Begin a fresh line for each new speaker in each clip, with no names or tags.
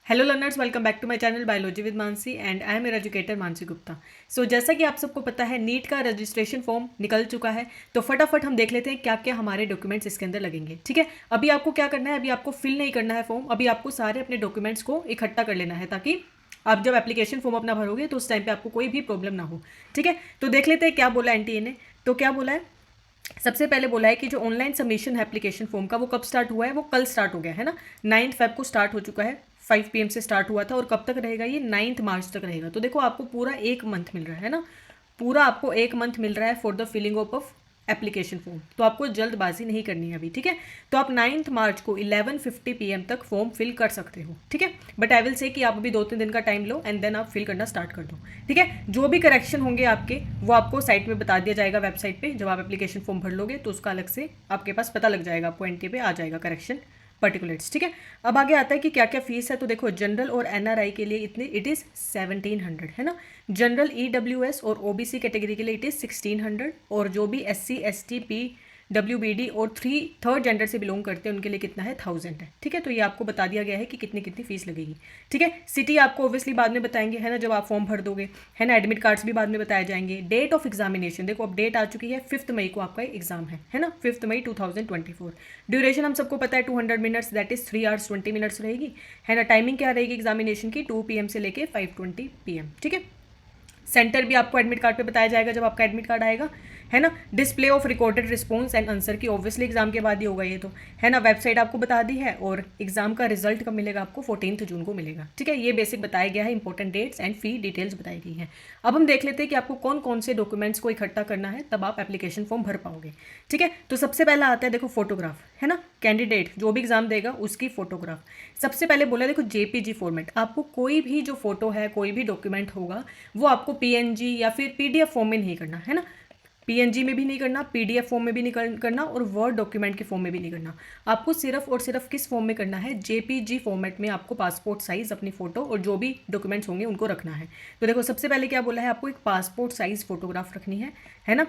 Hello learners, welcome back to my channel biology with Mansi and I am your educator Mansi Gupta. So जैसा कि आप सबको पता है, नीट का रजिस्ट्रेशन फॉर्म निकल चुका है। तो फटाफट हम देख लेते हैं क्या क्या हमारे डॉक्यूमेंट्स इसके अंदर लगेंगे। ठीक है, अभी आपको क्या करना है, अभी आपको फिल नहीं करना है फॉर्म, अभी आपको सारे अपने डॉक्यूमेंट्स को इकट्ठा कर लेना है ताकि आप जब एप्लीकेशन फॉर्म अपना भरोगे तो उस टाइम पे आपको कोई भी प्रॉब्लम ना हो। ठीक है, तो देख लेते हैं क्या बोला एनटीए ने। तो क्या बोला है, सबसे पहले बोला है कि जो ऑनलाइन सबमिशन है एप्लीकेशन फॉर्म का, वो कब स्टार्ट हुआ है, वो कल स्टार्ट हो गया है ना। 9 फेब को स्टार्ट हो चुका है, 5 PM से स्टार्ट हुआ था और कब तक रहेगा, ये 9 मार्च तक रहेगा। तो देखो आपको पूरा एक मंथ मिल रहा है ना, पूरा आपको एक मंथ मिल रहा है for the filling of application form. तो आपको जल्दबाजी नहीं करनी है अभी। ठीक है, तो आप 9 मार्च को 11:50 PM तक फॉर्म फिल कर सकते हो। ठीक है, बट आई विल से कि आप अभी 2-3 दिन का टाइम लो एंड देन आप फिल करना स्टार्ट कर दो। ठीक है, जो भी करेक्शन होंगे आपके वो आपको साइट में बता दिया जाएगा, वेबसाइट पे जब आप एप्लीकेशन फॉर्म भर लोगे तो उसका अलग से आपके पास पता लग जाएगा, आपको एनटी पे आ जाएगा करेक्शन पर्टिकुलर्स। ठीक है, अब आगे आता है कि क्या क्या फीस है। तो देखो, जनरल और एनआरआई के लिए इतनी इट इज़ 1700 है ना। जनरल ईडब्ल्यूएस और ओबीसी कैटेगरी के लिए इट इज़ 1600, और जो भी एससी एसटी पीडब्ल्यूबीडी और थर्ड जेंडर से बिलोंग करते हैं उनके लिए कितना है, 1000 है। ठीक है, तो ये आपको बता दिया गया है कि कितनी कितनी फीस लगेगी। ठीक है, सिटी आपको ऑब्वियसली बाद में बताएंगे है ना, जब आप फॉर्म भर दोगे है ना। एडमिट कार्ड्स भी बाद में बताए जाएंगे। डेट ऑफ एग्जामिनेशन देखो, अब डेट आ चुकी है, 5 मई को आपका एग्जाम है ना, 5 मई 2024। ड्यूरेशन हम सबको पता है 200 minutes, that is 3 hours 20 minutes रहेगी है ना। टाइमिंग क्या रहेगी एग्जामिनेशन की, 2 PM से लेके 5:20 PM। ठीक है, सेंटर भी आपको एडमिट कार्ड पे बताया जाएगा जब आपका एडमिट कार्ड आएगा है ना। Display of recorded response and answer की ऑब्वियसली एग्जाम के बाद ही होगा ये तो है ना। वेबसाइट आपको बता दी है, और एग्जाम का रिजल्ट कब मिलेगा आपको, 14 जून को मिलेगा। ठीक है, ये बेसिक बताया गया है, important dates and fee details बताई गई है। अब हम देख लेते हैं कि आपको कौन कौन से डॉक्यूमेंट्स को इकट्ठा करना है, तब आप एप्लीकेशन फॉर्म भर पाओगे। ठीक है, तो सबसे पहला आता है देखो फोटोग्राफ है ना। कैंडिडेट जो भी एग्जाम देगा उसकी फोटोग्राफ सबसे पहले बोला। देखो जेपीजी फॉर्मेट, आपको कोई भी जो फोटो है, कोई भी डॉक्यूमेंट होगा, वो आपको पीएनजी या फिर पीडीएफ फॉर्म में नहीं करना है ना। पीएनजी में भी नहीं करना, पीडीएफ फॉर्म में भी नहीं करना, और वर्ड डॉक्यूमेंट के फॉर्म में भी नहीं करना। आपको सिर्फ और सिर्फ किस फॉर्म में करना है, जेपीजी फॉर्मेट में आपको पासपोर्ट साइज अपनी फोटो और जो भी डॉक्यूमेंट्स होंगे उनको रखना है। तो देखो सबसे पहले क्या बोला है, आपको एक पासपोर्ट साइज फोटोग्राफ रखनी है ना।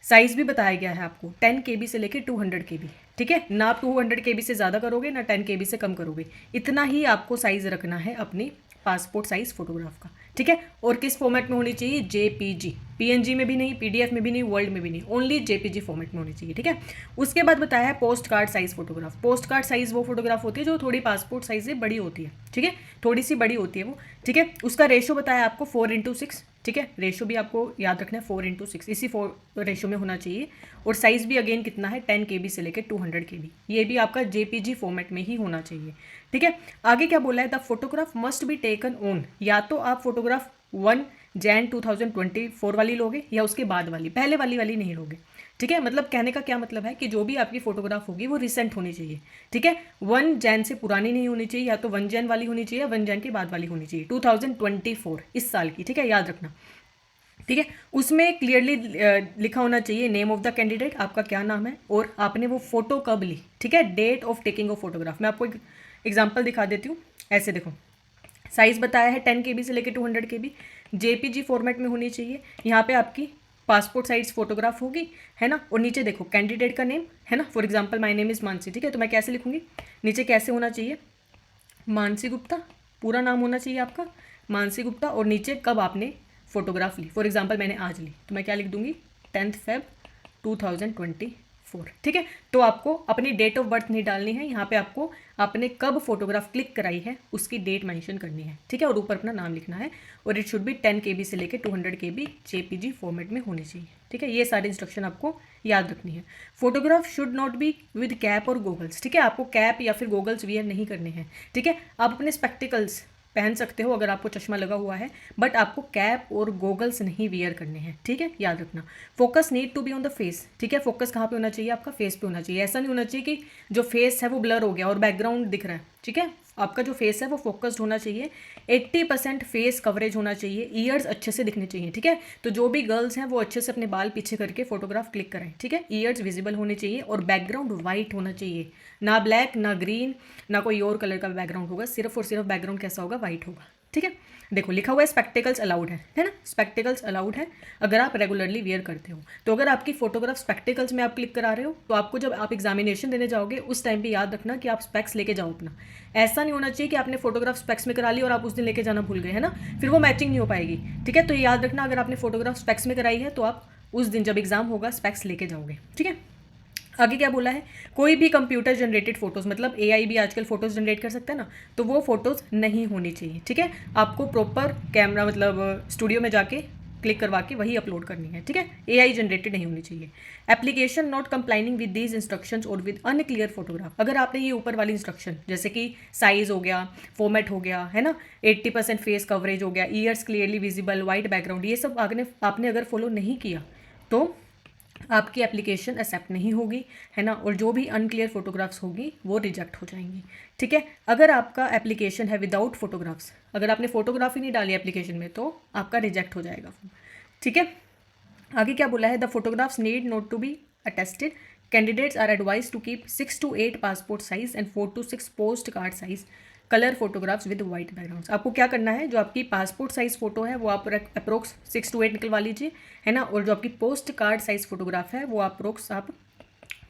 साइज भी बताया गया है आपको 10 KB से लेके 200 KB। ठीक है ना, आप 200 KB से ज़्यादा करोगे ना 10 KB से कम करोगे, इतना ही आपको साइज़ रखना है अपनी पासपोर्ट साइज फोटोग्राफ का। ठीक है, और किस फॉर्मेट में होनी चाहिए, जेपीजी, पीएनजी में भी नहीं, पीडीएफ में भी नहीं, वर्ल्ड में भी नहीं, ओनली जेपीजी फॉर्मेट में होनी चाहिए। ठीक है, उसके बाद बताया है post card size photograph. Post card size वो फोटोग्राफ होती है जो थोड़ी पासपोर्ट साइज से बड़ी होती है। ठीक है, थोड़ी सी बड़ी होती है वो। ठीक है, उसका रेशो बताया आपको 4:6। ठीक है, रेशो भी आपको याद रखना है, 4:6 इसी 4 रेशो में होना चाहिए। और साइज़ भी अगेन कितना है, 10 KB से लेकर 200 KB, ये भी आपका जेपीजी फॉर्मेट में ही होना चाहिए। ठीक है, आगे क्या बोला है, the photograph must be taken on, या तो आप फोटोग्राफ 1 Jan 2024 वाली लोगे या उसके बाद वाली, पहले वाली नहीं लोगे। ठीक है, मतलब कहने का क्या मतलब है कि जो भी आपकी फोटोग्राफ होगी वो रिसेंट होनी चाहिए। ठीक है, 1 Jan से पुरानी नहीं होनी चाहिए, या तो 1 Jan वाली होनी चाहिए, 1 Jan के बाद वाली होनी चाहिए, 2024 इस साल की। ठीक है, याद रखना। ठीक है, उसमें क्लियरली लिखा होना चाहिए नेम ऑफ द कैंडिडेट, आपका क्या नाम है और आपने वो फोटो कब ली। ठीक है, date of taking of photograph. मैं आपको एक एग्जांपल दिखा देती हूँ, ऐसे देखो, साइज़ बताया है 10 KB से लेकर 200 KB, जेपीजी फॉर्मेट में होनी चाहिए। यहाँ पे आपकी पासपोर्ट साइज फोटोग्राफ होगी है ना, और नीचे देखो कैंडिडेट का नेम है ना। For example my name is Mansi. ठीक है, तो मैं कैसे लिखूँगी, नीचे कैसे होना चाहिए, मानसी गुप्ता, पूरा नाम होना चाहिए आपका मानसी गुप्ता, और नीचे कब आपने फोटोग्राफ ली। फॉर एग्जांपल मैंने आज ली तो मैं क्या लिख दूंगी, 10 Feb 2024। ठीक है, तो आपको अपनी डेट ऑफ बर्थ नहीं डालनी है, यहाँ पे आपको आपने कब फोटोग्राफ क्लिक कराई है उसकी डेट मेंशन करनी है। ठीक है, और ऊपर अपना नाम लिखना है, और इट शुड बी 10 KB से लेकर 200 KB जेपीजी फॉर्मेट में होनी चाहिए। ठीक है, ये सारी इंस्ट्रक्शन आपको याद रखनी है। Photograph should not be with cap और गोगल्स। ठीक है, आपको कैप या फिर गोगल्स वियर नहीं करने हैं। ठीक है, आप अपने स्पेक्टिकल्स पहन सकते हो अगर आपको चश्मा लगा हुआ है, बट आपको कैप और गोगल्स नहीं वियर करने हैं। ठीक है, याद रखना। Focus need to be on the face. ठीक है, फोकस कहाँ पे होना चाहिए, आपका फेस पे होना चाहिए। ऐसा नहीं होना चाहिए कि जो फेस है वो ब्लर हो गया और बैकग्राउंड दिख रहा है। ठीक है, आपका जो फेस है वो फोकस्ड होना चाहिए, 80% फेस कवरेज होना चाहिए, ईयर्स अच्छे से दिखने चाहिए। ठीक है, तो जो भी गर्ल्स हैं वो अच्छे से अपने बाल पीछे करके फोटोग्राफ क्लिक करें। ठीक है, ईयर्स विजिबल होने चाहिए, और बैकग्राउंड वाइट होना चाहिए, ना ब्लैक ना ग्रीन ना कोई और कलर का बैकग्राउंड होगा, सिर्फ और सिर्फ बैकग्राउंड कैसा होगा, वाइट होगा। ठीक है। देखो लिखा हुआ है स्पेक्टिकल्स अलाउड है ना, स्पेक्टिकल्स अलाउड है अगर आप रेगुलरली वियर करते हो। तो अगर आपकी फोटोग्राफ स्पेक्टिकल्स में आप क्लिक करा रहे हो तो आपको जब आप एग्जामिनेशन देने जाओगे उस टाइम पे याद रखना कि आप स्पेक्स लेके जाओ अपना। ऐसा नहीं होना चाहिए कि आपने फोटोग्राफ स्पेक्स में करा ली और आप उस दिन लेके जाना भूल गए, है ना, फिर वो मैचिंग नहीं हो पाएगी। ठीक है, तो याद रखना अगर आपने फोटोग्राफ स्पेक्स में कराई है तो आप उस दिन जब एग्जाम होगा स्पेक्स लेके जाओगे। ठीक है, आगे क्या बोला है, कोई भी कंप्यूटर जनरेटेड फोटोज़, मतलब एआई भी आजकल फ़ोटोज़ जनरेट कर सकता है ना, तो वो फ़ोटोज़ नहीं होनी चाहिए। ठीक है, आपको प्रॉपर कैमरा मतलब स्टूडियो में जाके क्लिक करवा के वही अपलोड करनी है। ठीक है, एआई जनरेटेड नहीं होनी चाहिए। Application not complaining with these instructions और विद अनक्लियर फोटोग्राफ, अगर आपने ये ऊपर वाली इंस्ट्रक्शन जैसे कि साइज़ हो गया, फॉर्मेट हो गया, है ना, 80% फेस कवरेज हो गया, years clearly visible, white background, ये सब आपने अगर फॉलो नहीं किया तो आपकी एप्लीकेशन एक्सेप्ट नहीं होगी, है ना, और जो भी अनक्लियर फोटोग्राफ्स होगी वो रिजेक्ट हो जाएंगी। ठीक है, अगर आपका एप्लीकेशन है विदाउट फोटोग्राफ्स, अगर आपने फोटोग्राफ ही नहीं डाली एप्लीकेशन में तो आपका रिजेक्ट हो जाएगा। ठीक है, आगे क्या बोला है, the photographs need not to be attested, candidates are advise to keep 6 to 8 passport size and 4 to 6 post card size colour photographs with white backgrounds. आपको क्या करना है, जो आपकी पासपोर्ट साइज़ फ़ोटो है वो आप अप्रोक्स 6 to 8 निकलवा लीजिए, है ना, और जो आपकी पोस्ट कार्ड साइज़ फोटोग्राफ है वो अप्रोक्स आप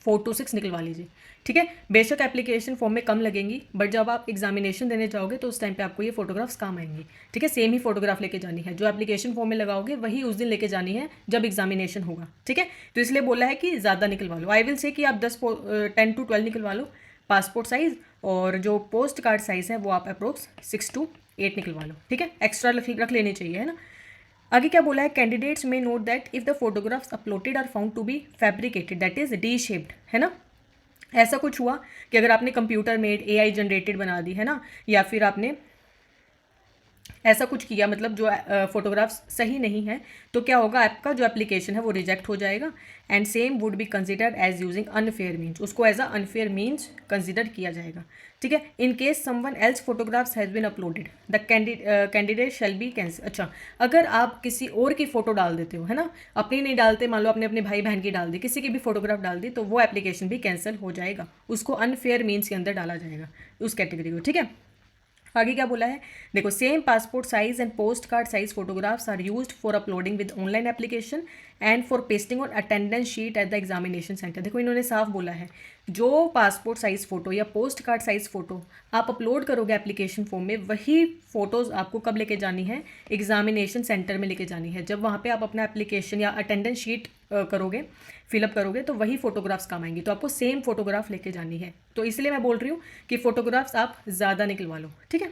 4 to 6 निकलवा लीजिए। ठीक है, बेशक एप्लीकेशन फॉर्म में कम लगेंगी बट जब आप एग्जामिनेशन देने जाओगे तो उस टाइम पे आपको ये फोटोग्राफ्स काम आएंगी। ठीक है, सेम ही फोटोग्राफ लेके जानी है, जो एप्लीकेशन फॉर्म में लगाओगे वही उस दिन लेके जानी है जब एग्जामिनेशन होगा। ठीक है, तो इसलिए बोला है कि ज़्यादा निकलवा लो। आई विल से कि आप 10 to 12 निकलवा लो पासपोर्ट साइज़, और जो पोस्ट कार्ड साइज़ है वो आप अप्रोक्स 6 to 8 निकलवा लो। ठीक है, एक्स्ट्रा रख लेनी चाहिए, है ना। आगे क्या बोला है, कैंडिडेट्स में note that if the photographs uploaded are found to be fabricated that is de shaped, है ना, ऐसा कुछ हुआ कि अगर आपने कंप्यूटर मेड एआई जनरेटेड बना दी, है ना, या फिर आपने ऐसा कुछ किया, मतलब जो फोटोग्राफ्स सही नहीं है, तो क्या होगा, आपका जो एप्लीकेशन है वो रिजेक्ट हो जाएगा। And same would be considered as using unfair means, उसको as a unfair means consider किया जाएगा। ठीक है, in case someone else photographs has been uploaded the candidate shall be cancel. अच्छा, अगर आप किसी और की फ़ोटो डाल देते हो, है ना, अपनी नहीं डालते, मान लो आपने अपने भाई बहन की डाल दी, किसी की भी फोटोग्राफ डाल दी, तो वो एप्लीकेशन भी कैंसिल हो जाएगा, उसको अनफेयर मीन्स के अंदर डाला जाएगा उस कैटेगरी को। ठीक है, आगे क्या बोला है, देखो, same passport size and post card size photographs are used for uploading with online application and for pasting on attendance sheet at the examination centre. देखो, इन्होंने साफ बोला है, जो पासपोर्ट साइज फ़ोटो या पोस्ट कार्ड साइज फ़ोटो आप upload करोगे application form में, वही फ़ोटोज़ आपको कब लेके जानी है, एग्जामिनेशन सेंटर में लेके जानी है। जब वहाँ पे आप अपना एप्लीकेशन या अटेंडेंस शीट करोगे, फिलअप करोगे, तो वही फोटोग्राफ्स काम आएंगी, तो आपको सेम फोटोग्राफ लेके जानी है। तो इसलिए मैं बोल रही हूँ कि फ़ोटोग्राफ्स आप ज़्यादा निकलवा लो। ठीक है,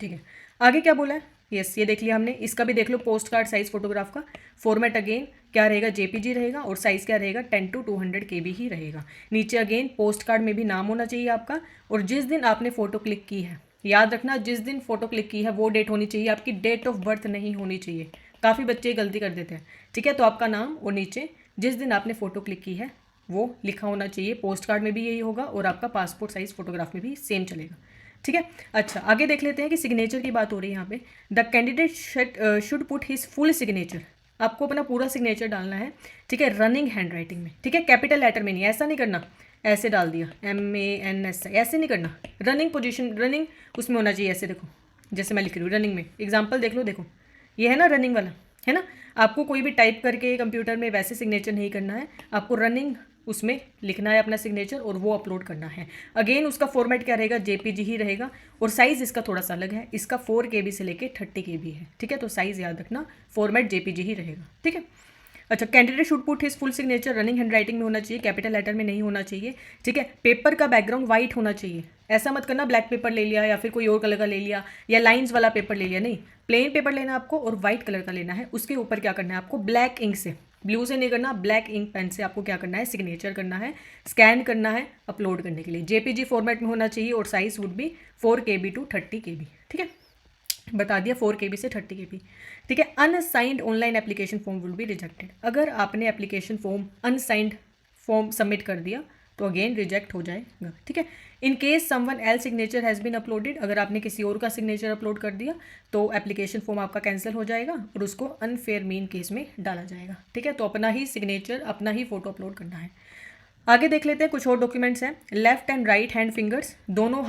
ठीक है, आगे क्या बोला है, यस, ये देख लिया हमने, इसका भी देख लो, पोस्ट कार्ड साइज फोटोग्राफ का फॉर्मेट अगेन क्या रहेगा, जेपीजी रहेगा, और साइज़ क्या रहेगा, 10 to 200 KB ही रहेगा। नीचे अगेन पोस्ट कार्ड में भी नाम होना चाहिए आपका, और जिस दिन आपने फ़ोटो क्लिक की है, याद रखना, जिस दिन फ़ोटो क्लिक की है वो डेट होनी चाहिए, आपकी डेट ऑफ बर्थ नहीं होनी चाहिए। काफ़ी बच्चे गलती कर देते हैं। ठीक है, तो आपका नाम और नीचे जिस दिन आपने फ़ोटो क्लिक की है वो लिखा होना चाहिए। पोस्ट कार्ड में भी यही होगा और आपका पासपोर्ट साइज़ फोटोग्राफ में भी सेम चलेगा। ठीक है, अच्छा, आगे देख लेते हैं कि सिग्नेचर की बात हो रही है यहाँ पे। The candidate should put his full signature, आपको अपना पूरा सिग्नेचर डालना है। ठीक है, रनिंग हैंड राइटिंग में। ठीक है, कैपिटल लेटर में नहीं, ऐसा नहीं करना, ऐसे डाल दिया MANS, ऐसे नहीं करना, रनिंग पोजीशन, रनिंग उसमें होना चाहिए, ऐसे देखो, जैसे मैं लिख रही हूँ रनिंग में, एग्जाम्पल देख लो, देखो ये है ना रनिंग वाला, है ना। आपको कोई भी टाइप करके कंप्यूटर में वैसे सिग्नेचर नहीं करना है, आपको रनिंग उसमें लिखना है अपना सिग्नेचर और वो अपलोड करना है। अगेन उसका फॉर्मेट क्या रहेगा, जेपीजी ही रहेगा, और साइज़ इसका थोड़ा सा अलग है, इसका 4 KB से लेके 30 KB है। ठीक है, तो साइज़ याद रखना, फॉर्मेट जेपीजी ही रहेगा। ठीक है, अच्छा, candidate should put his full signature, running hand writing में होना चाहिए, कैपिटल लेटर में नहीं होना चाहिए। ठीक है, पेपर का बैकग्राउंड वाइट होना चाहिए, ऐसा मत करना ब्लैक पेपर ले लिया या फिर कोई और कलर का ले लिया या लाइंस वाला पेपर ले लिया, नहीं, प्लेन पेपर लेना आपको और वाइट कलर का लेना है। उसके ऊपर क्या करना है आपको, ब्लैक इंक से, ब्लू से नहीं करना, ब्लैक इंक पेन से आपको क्या करना है, सिग्नेचर करना है, स्कैन करना है अपलोड करने के लिए। जेपीजी फॉर्मेट में होना चाहिए और size would be 4 KB to 30 KB। ठीक है, बता दिया 4 KB से 30 KB। ठीक है, unsigned online application form will be rejected, अगर आपने application form unsigned form submit कर दिया तो अगेन रिजेक्ट हो जाएगा। ठीक है, in case someone else signature has been uploaded, अगर आपने किसी और का सिग्नेचर अपलोड कर दिया तो एप्लीकेशन फॉर्म आपका कैंसिल हो जाएगा और उसको अनफेयर मीन केस में डाला जाएगा। ठीक है, तो अपना ही सिग्नेचर, अपना ही फोटो अपलोड करना है। आगे देख लेते हैं, कुछ और डॉक्यूमेंट्स हैं। Left and right hand fingers, दोनों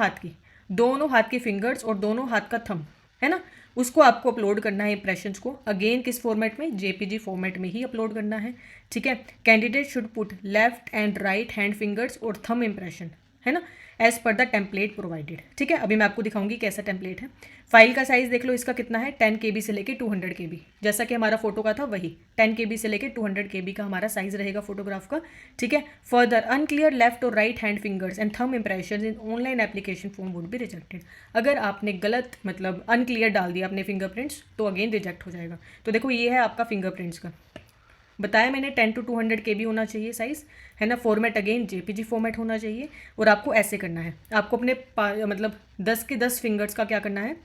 हाथ की फिंगर्स और दोनों हाथ का थंब है ना, उसको आपको अपलोड करना है इंप्रेशंस को। अगेन किस फॉर्मेट में, जेपीजी फॉर्मेट में ही अपलोड करना है, ठीक है। Candidate should put left and right hand fingers और थंब इंप्रेशन, है ना, as per the template provided, ठीक है। अभी मैं आपको दिखाऊंगी कैसा टेम्पलेट है। फाइल का साइज देख लो इसका कितना है, 10 KB से लेके 200 KB, जैसा कि हमारा फोटो का था वही 10 KB से लेके 200 KB का हमारा साइज रहेगा फोटोग्राफ का, ठीक है। फर्दर अनक्लियर लेफ्ट और right hand fingers and thumb impression in online application form would be rejected. अगर आपने गलत मतलब अनक्लियर डाल दिया अपने फिंगरप्रिंट्स तो अगेन रिजेक्ट हो जाएगा। तो देखो ये है आपका फिंगरप्रिंट्स का, बताया मैंने 10 to 200 KB होना चाहिए साइज़, है ना। फॉर्मेट अगेन जेपीजी फॉर्मेट होना चाहिए। और आपको ऐसे करना है, आपको अपने मतलब 10 के 10 फिंगर्स का क्या करना है,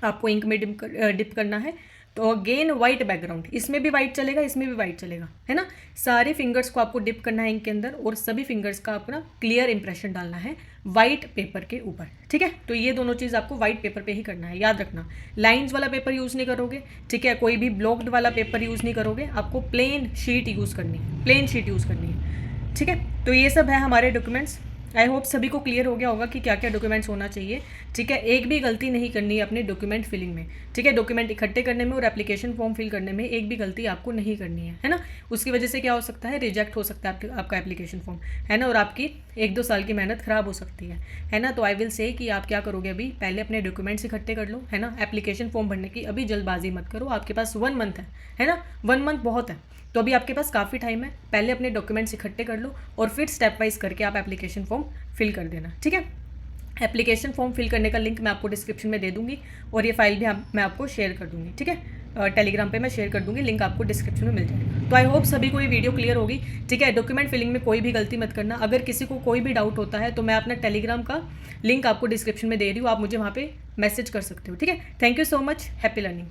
आपको इंक में डिप करना है। तो अगेन वाइट बैकग्राउंड, इसमें भी वाइट चलेगा, इसमें भी वाइट चलेगा, है ना। सारे फिंगर्स को आपको डिप करना है इंक के अंदर और सभी फिंगर्स का अपना क्लियर इंप्रेशन डालना है वाइट पेपर के ऊपर, ठीक है। तो ये दोनों चीज़ आपको वाइट पेपर पे ही करना है, याद रखना। लाइंस वाला पेपर यूज़ नहीं करोगे, ठीक है, कोई भी ब्लॉक्ड वाला पेपर यूज़ नहीं करोगे, आपको प्लेन शीट यूज़ करनी है, प्लेन शीट यूज़ करनी है, ठीक है। तो ये सब है हमारे डॉक्यूमेंट्स। आई होप सभी को क्लियर हो गया होगा कि क्या क्या डॉक्यूमेंट्स होना चाहिए, ठीक है। एक भी गलती नहीं करनी है अपने डॉक्यूमेंट फिलिंग में, ठीक है। डॉक्यूमेंट इकट्ठे करने में और एप्लीकेशन फॉर्म फिल करने में एक भी गलती आपको नहीं करनी है ना। उसकी वजह से क्या हो सकता है, रिजेक्ट हो सकता है आपका एप्लीकेशन फॉर्म, है ना, और आपकी 1-2 साल की मेहनत खराब हो सकती है ना। तो आई विल से कि आप क्या करोगे, अभी पहले अपने डॉक्यूमेंट्स इकट्ठे कर लो, है ना। एप्लीकेशन फॉर्म भरने की अभी जल्दबाजी मत करो, आपके पास 1 मंथ है ना, 1 मंथ बहुत है। तो अभी आपके पास काफ़ी टाइम है, पहले अपने डॉक्यूमेंट्स इकट्ठे कर लो और फिर स्टेप वाइज करके आप एप्लीकेशन फॉर्म फिल कर देना, ठीक है। एप्लीकेशन फॉर्म फिल करने का लिंक मैं आपको डिस्क्रिप्शन में दे दूंगी और ये फाइल भी मैं आपको शेयर कर दूंगी, ठीक है। टेलीग्राम पे मैं शेयर कर दूंगी, लिंक आपको डिस्क्रिप्शन में मिल जाएगा। तो आई होप सभी को ये वीडियो क्लियर होगी, ठीक है। डॉक्यूमेंट फिलिंग में कोई भी गलती मत करना। अगर किसी को कोई भी डाउट होता है तो मैं अपना टेलीग्राम का लिंक आपको डिस्क्रिप्शन में दे रही हूँ, आप मुझे वहाँ पे मैसेज कर सकते हो, ठीक है। Thank you so much, happy learning.